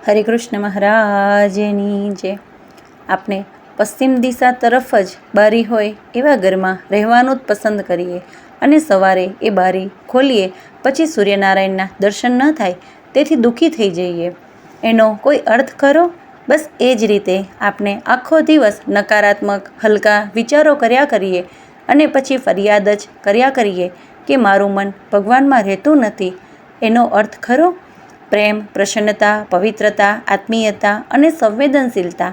હરિકૃષ્ણ મહારાજની જય. આપણે પશ્ચિમ દિશા તરફ જ બારી હોય એવા ઘરમાં રહેવાનું જ પસંદ કરીએ અને સવારે એ બારી ખોલીએ પછી સૂર્યનારાયણના દર્શન ન થાય તેથી દુઃખી થઈ જઈએ. એનો કોઈ અર્થ ખરો? બસ એ જ રીતે આપણે આખો દિવસ નકારાત્મક હલકા વિચારો કર્યા કરીએ અને પછી ફરિયાદ જ કર્યા કરીએ કે મારું મન ભગવાનમાં રહેતું નથી. એનો અર્થ ખરો? પ્રેમ, પ્રસન્નતા, પવિત્રતા, આત્મીયતા અને સંવેદનશીલતા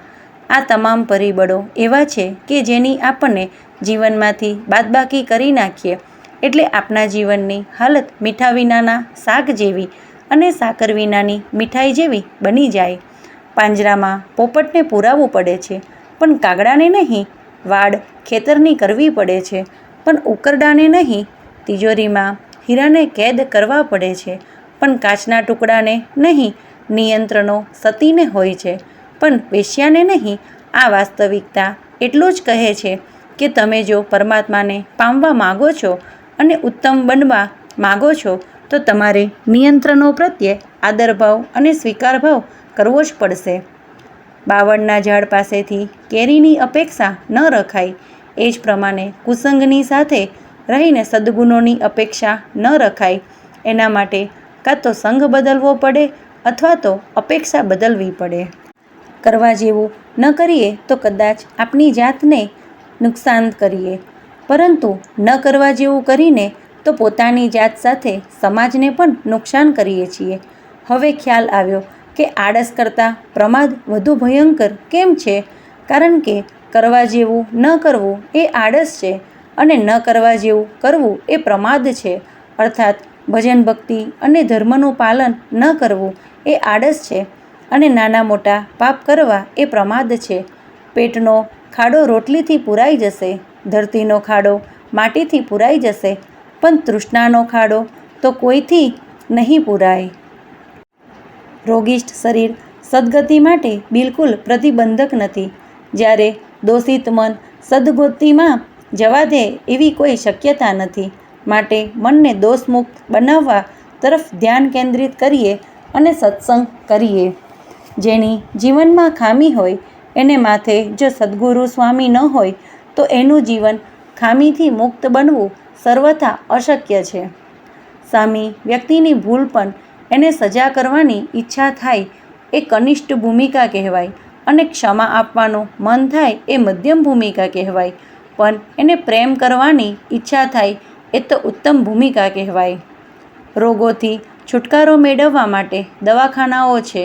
આ તમામ પરિબળો એવા છે કે જેની આપણને જીવનમાંથી બાદબાકી કરી નાખીએ એટલે આપણા જીવનની હાલત મીઠા વિનાના શાક જેવી અને સાકર વિનાની મીઠાઈ જેવી બની જાય. પાંજરામાં પોપટને પુરાવવું પડે છે પણ કાગડાને નહીં. વાડ ખેતરની કરવી પડે છે પણ ઉકરડાને નહીં. તિજોરીમાં હીરાને કેદ કરવા પડે છે પણ કાચના ટુકડાને નહીં. નિયંત્રણો સતીને હોય છે પણ વેશ્યાને નહીં. આ વાસ્તવિકતા એટલું જ કહે છે કે તમે જો પરમાત્માને પામવા માગો છો અને ઉત્તમ બનવા માગો છો તો તમારે નિયંત્રણો પ્રત્યે આદરભાવ અને સ્વીકારભાવ કરવો જ પડશે. બાવળના ઝાડ પાસેથી કેરીની અપેક્ષા ન રખાય એ જ પ્રમાણે કુસંગની સાથે રહીને સદ્ગુણોની અપેક્ષા ન રખાય. એના માટે કાં તો સંગ બદલવો પડે અથવા તો અપેક્ષા બદલવી પડે. કરવા જેવું ન કરીએ તો કદાચ આપણી જાતને નુકસાન કરીએ, પરંતુ ન કરવા જેવું કરીને તો પોતાની જાત સાથે સમાજને પણ નુકસાન કરીએ છીએ. હવે ખ્યાલ આવ્યો કે આળસ કરતાં પ્રમાદ વધુ ભયંકર કેમ છે? કારણ કે કરવા જેવું ન કરવું એ આળસ છે અને ન કરવા જેવું કરવું એ પ્રમાદ છે. અર્થાત ભજન ભક્તિ અને ધર્મનું પાલન ન કરવું એ આળસ છે અને નાના મોટા પાપ કરવા એ પ્રમાદ છે. પેટનો ખાડો રોટલીથી પૂરાઈ જશે, ધરતીનો ખાડો માટીથી પૂરાઈ જશે, પણ તૃષ્ણાનો ખાડો તો કોઈથી નહીં પૂરાય. રોગિષ્ઠ શરીર સદગતિ માટે બિલકુલ પ્રતિબંધક નથી. જ્યારે દોષિત મન સદગતિમાં જવા દે એવી કોઈ શક્યતા નથી. માટે મનને દોષમુક્ત બનાવવા તરફ ધ્યાન કેન્દ્રિત કરીએ અને સત્સંગ કરીએ. જેની જીવનમાં ખામી હોય એને માથે જો સદ્ગુરુ સ્વામી ન હોય તો એનું જીવન ખામીથી મુક્ત બનવું સર્વથા અશક્ય છે. સામી વ્યક્તિની ભૂલ પણ એને સજા કરવાની ઈચ્છા થાય એ કનિષ્ઠ ભૂમિકા કહેવાય અને ક્ષમા આપવાનું મન થાય એ મધ્યમ ભૂમિકા કહેવાય, પણ એને પ્રેમ કરવાની ઈચ્છા થાય એ તો ઉત્તમ ભૂમિકા કહેવાય. રોગોથી છુટકારો મેળવવા માટે દવાખાનાઓ છે,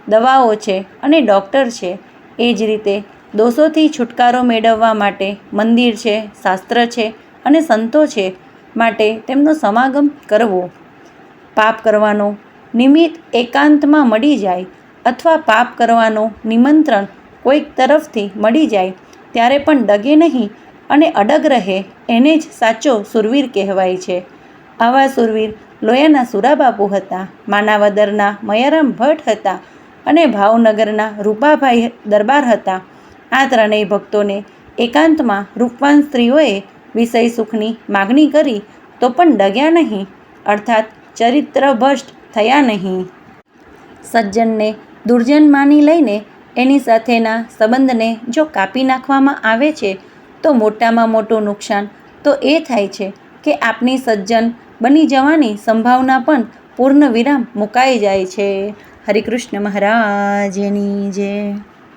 દવાઓ છે અને ડૉક્ટર છે. એ જ રીતે દોષોથી છુટકારો મેળવવા માટે મંદિર છે, શાસ્ત્ર છે અને સંતો છે. માટે તેમનો સમાગમ કરવો. પાપ કરવાનો નિમિત્ત એકાંતમાં મળી જાય અથવા પાપ કરવાનો નિમંત્રણ કોઈક તરફથી મળી જાય ત્યારે પણ ડગે નહીં અને અડગ રહે એને જ સાચો સુરવીર કહેવાય છે. આવા સુરવીર લોયાના સુરાબાપુ હતા, માનાવદરના મયારામ ભટ્ટ હતા અને ભાવનગરના રૂપાભાઈ દરબાર હતા. આ ત્રણેય ભક્તોને એકાંતમાં રૂપવાન સ્ત્રીઓએ વિષય સુખની માગણી કરી તો પણ ડગ્યા નહીં, અર્થાત ચરિત્રભ્રષ્ટ થયા નહીં. સજ્જનને દુર્જન માની લઈને એની સાથેના સંબંધને જો કાપી નાખવામાં આવે છે તો મોટામાં મોટું નુકસાન તો એ થાય છે કે આપની સજ્જન બની જવાની સંભાવના પણ પૂર્ણ વિરામ મુકાઈ જાય છે. હરિકૃષ્ણ મહારાજની જય.